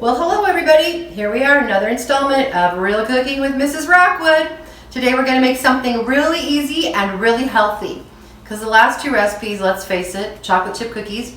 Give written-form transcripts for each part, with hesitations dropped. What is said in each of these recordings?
Well, hello everybody. Here we are, another installment of Real Cooking with Mrs. Rockwood. Today we're going to make something really easy and really healthy. Because the last two recipes, let's face it, chocolate chip cookies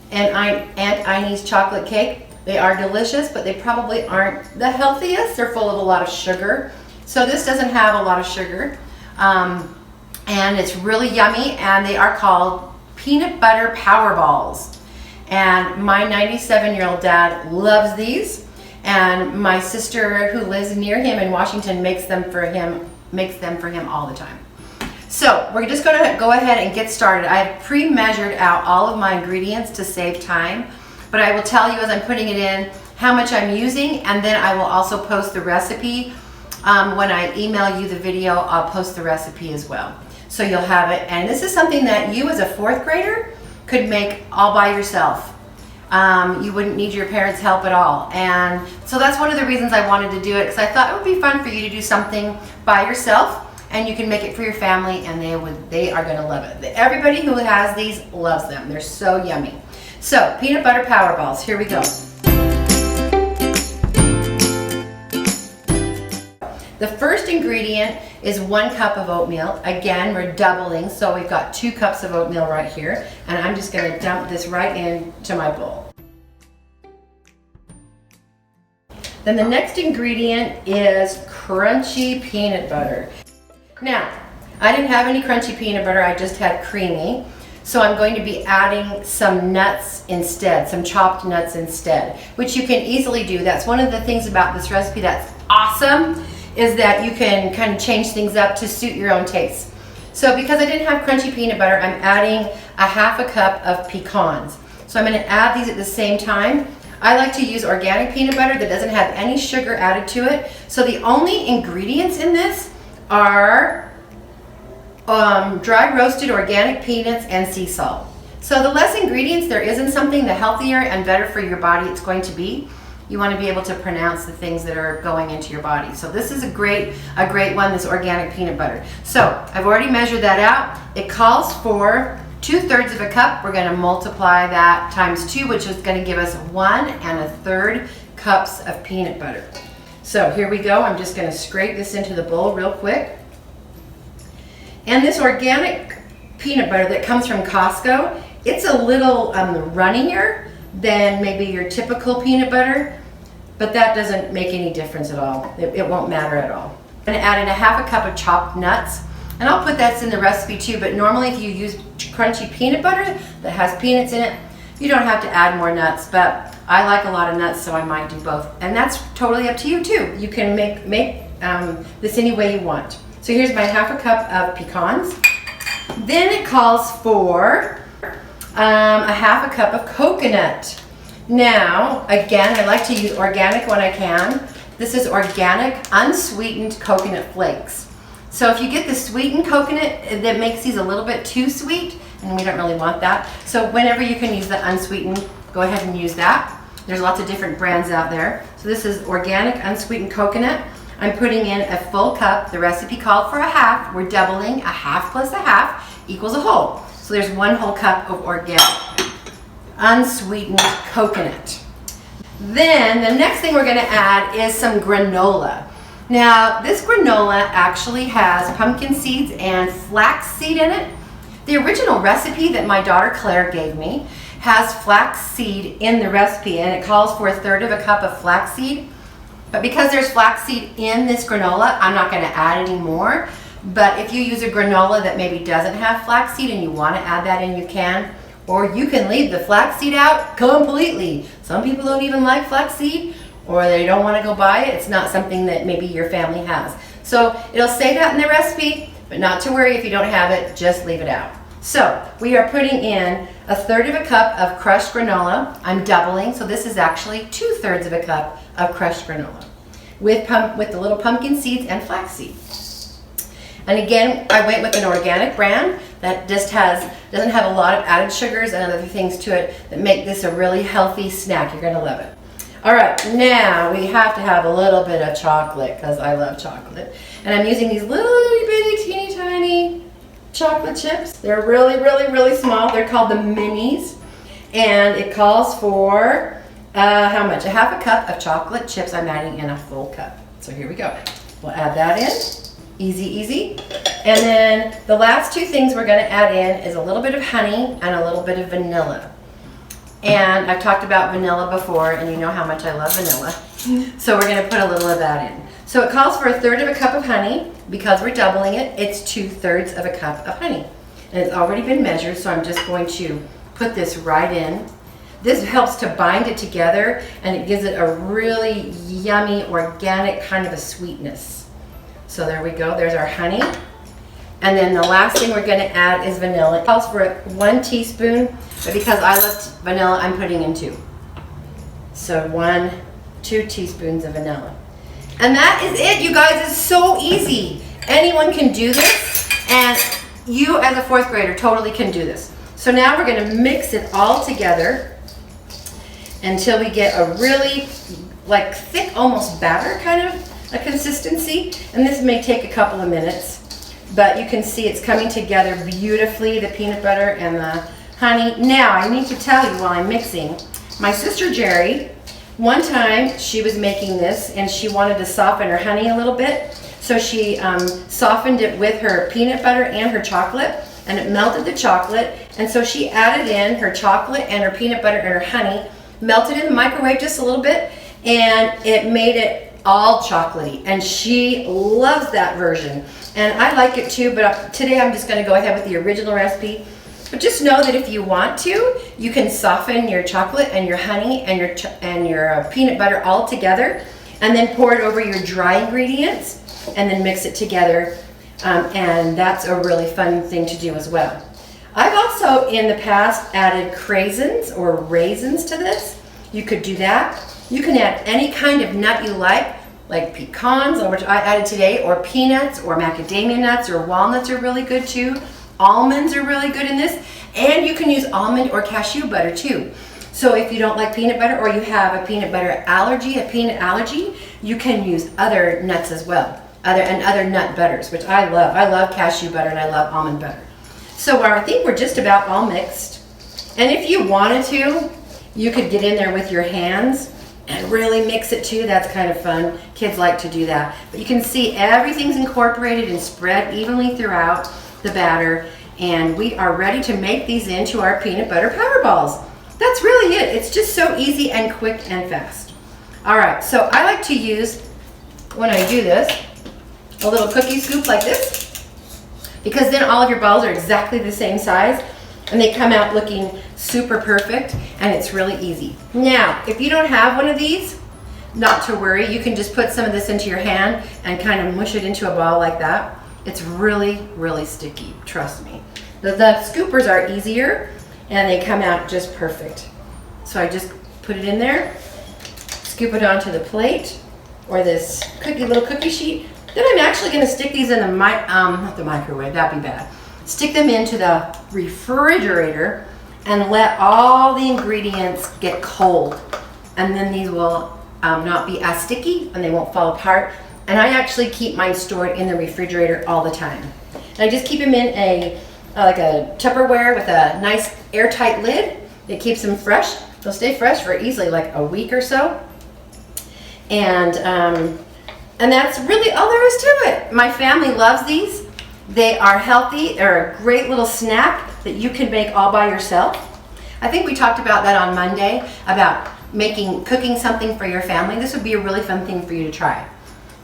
and Aunt Inie's chocolate cake, they are delicious, but they probably aren't the healthiest. They're full of a lot of sugar. So this doesn't have a lot of sugar. And it's really yummy, and they are called peanut butter power balls. And my 97-year-old dad loves these, and my sister who lives near him in Washington makes them for him all the time. So we're just going to go ahead and get started. I have pre-measured out all of my ingredients to save time, but I will tell you as I'm putting it in how much I'm using, and then I will also post the recipe. When I email you the video, I'll post the recipe as well. So you'll have it, and this is something that you as a fourth grader could make all by yourself. You wouldn't need your parents' help at all. And so that's one of the reasons I wanted to do it, because I thought it would be fun for you to do something by yourself, and you can make it for your family, and they are going to love it. Everybody who has these loves them. They're so yummy. So peanut butter power balls, here we go. The first ingredient is 1 cup of oatmeal. Again, we're doubling, so we've got 2 cups of oatmeal right here, and I'm just going to dump this right into my bowl. Then the next ingredient is crunchy peanut butter. Now, I didn't have any crunchy peanut butter, I just had creamy, so I'm going to be adding some nuts instead, some chopped nuts instead, which you can easily do. That's one of the things about this recipe that's awesome, is that you can kind of change things up to suit your own taste. So because I didn't have crunchy peanut butter, I'm adding a 1/2 cup of pecans. So I'm going to add these at the same time. I like to use organic peanut butter that doesn't have any sugar added to it. So the only ingredients in this are dry roasted organic peanuts and sea salt. So the less ingredients there is in something, the healthier and better for your body it's going to be. You want to be able to pronounce the things that are going into your body. So this is a great one, this organic peanut butter. So I've already measured that out. It calls for 2/3 of a cup. We're going to multiply that times 2, which is going to give us 1 1/3 cups of peanut butter. So here we go. I'm just going to scrape this into the bowl real quick. And this organic peanut butter that comes from Costco, it's a little runnier than maybe your typical peanut butter, but that doesn't make any difference at all. It won't matter at all. I'm going to add in a 1/2 cup of chopped nuts, and I'll put that in the recipe too, but normally if you use crunchy peanut butter that has peanuts in it, you don't have to add more nuts, but I like a lot of nuts, so I might do both. And that's totally up to you too. You can make this any way you want. So here's my 1/2 cup of pecans. Then it calls for a 1/2 cup of coconut. Now, again, I like to use organic when I can. This is organic, unsweetened coconut flakes. So if you get the sweetened coconut, that makes these a little bit too sweet, and we don't really want that. So whenever you can use the unsweetened, go ahead and use that. There's lots of different brands out there. So this is organic, unsweetened coconut. I'm putting in a full cup. The recipe called for a 1/2. We're doubling. A 1/2 plus a 1/2 equals a whole. So there's 1 whole cup of organic, unsweetened coconut. Then the next thing we're going to add is some granola. Now this granola actually has pumpkin seeds and flax seed in it. The original recipe that my daughter Claire gave me has flax seed in the recipe, and it calls for 1/3 cup of flax seed. But because there's flax seed in this granola, I'm not going to add any more. But if you use a granola that maybe doesn't have flaxseed and you want to add that in, you can. Or you can leave the flaxseed out completely. Some people don't even like flaxseed, or they don't want to go buy it. It's not something that maybe your family has. So it'll say that in the recipe, but not to worry if you don't have it, just leave it out. So we are putting in 1/3 cup of crushed granola. I'm doubling, so this is actually 2/3 cup of crushed granola with the little pumpkin seeds and flaxseed. And again, I went with an organic brand that just doesn't have a lot of added sugars and other things to it that make this a really healthy snack. You're gonna love it. All right, now we have to have a little bit of chocolate because I love chocolate. And I'm using these little bitty teeny tiny chocolate chips. They're really, really, really small. They're called the minis. And it calls for How much? A half a cup of chocolate chips. I'm adding in a full cup. So here we go. We'll add that in. Easy, easy. And then the last two things we're going to add in is a little bit of honey and a little bit of vanilla. And I've talked about vanilla before, and you know how much I love vanilla. So we're going to put a little of that in. So it calls for 1/3 of a cup of honey. Because we're doubling it, it's 2/3 of a cup of honey. And it's already been measured, so I'm just going to put this right in. This helps to bind it together, and it gives it a really yummy, organic kind of a sweetness. So there we go, there's our honey. And then the last thing we're going to add is vanilla. It calls for 1 teaspoon, but because I love vanilla, I'm putting in 2. So 2 teaspoons of vanilla. And that is it, you guys. It's so easy. Anyone can do this, and you as a 4th grader totally can do this. So now we're going to mix it all together until we get a really like thick, almost batter kind of a consistency. And this may take a couple of minutes, but you can see it's coming together beautifully, the peanut butter and the honey. Now I need to tell you while I'm mixing, my sister Jerry, one time she was making this and she wanted to soften her honey a little bit. So she softened it with her peanut butter and her chocolate, and it melted the chocolate. And so she added in her chocolate and her peanut butter and her honey, melted in the microwave just a little bit, and it made it all chocolatey. And she loves that version. And I like it too, but today I'm just going to go ahead with the original recipe. But just know that if you want to, you can soften your chocolate and your honey and your peanut butter all together, and then pour it over your dry ingredients, and then mix it together. And that's a really fun thing to do as well. I've also in the past added craisins or raisins to this. You could do that. You can add any kind of nut you like pecans, which I added today, or peanuts, or macadamia nuts, or walnuts are really good too. Almonds are really good in this, and you can use almond or cashew butter too. So if you don't like peanut butter, or you have a peanut butter allergy, a peanut allergy, you can use other nuts as well, other nut butters, which I love. I love cashew butter and I love almond butter. So I think we're just about all mixed. And if you wanted to, you could get in there with your hands and really mix it too. That's kind of fun. Kids like to do that. But you can see everything's incorporated and spread evenly throughout the batter, and we are ready to make these into our peanut butter power balls. That's really it. It's just so easy and quick and fast. All right, so I like to use, when I do this, a little cookie scoop like this, because then all of your balls are exactly the same size and they come out looking super perfect, and it's really easy. Now, if you don't have one of these, not to worry, you can just put some of this into your hand and kind of mush it into a ball like that. It's really, really sticky, trust me. The scoopers are easier and they come out just perfect. So I just put it in there, scoop it onto the plate or this little cookie sheet. Then I'm actually going to stick these in the not the microwave, that'd be bad. Stick them into the refrigerator and let all the ingredients get cold. And then these will not be as sticky and they won't fall apart. And I actually keep mine stored in the refrigerator all the time. And I just keep them in like a Tupperware with a nice airtight lid. It keeps them fresh. They'll stay fresh for easily like a week or so. And that's really all there is to it. My family loves these. They are healthy. They're a great little snack that you can make all by yourself. I think we talked about that on Monday, about cooking something for your family. This would be a really fun thing for you to try.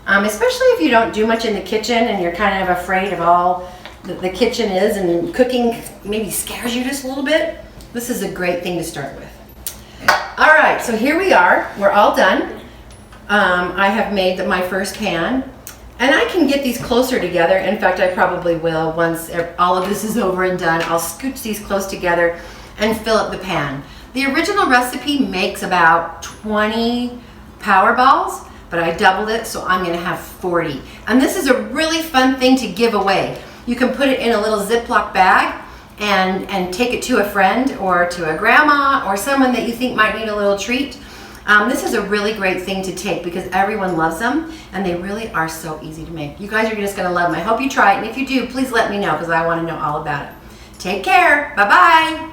Especially if you don't do much in the kitchen and you're kind of afraid of all the kitchen is, and cooking maybe scares you just a little bit. This is a great thing to start with. All right, so here we are. We're all done. I have made my first pan, and I can get these closer together. In fact, I probably will once all of this is over and done. I'll scooch these close together and fill up the pan. The original recipe makes about 20 power balls, but I doubled it, so I'm going to have 40. And this is a really fun thing to give away. You can put it in a little Ziploc bag and take it to a friend or to a grandma or someone that you think might need a little treat. This is a really great thing to take because everyone loves them, and they really are so easy to make. You guys are just going to love them. I hope you try it, and if you do, please let me know because I want to know all about it. Take care. Bye-bye.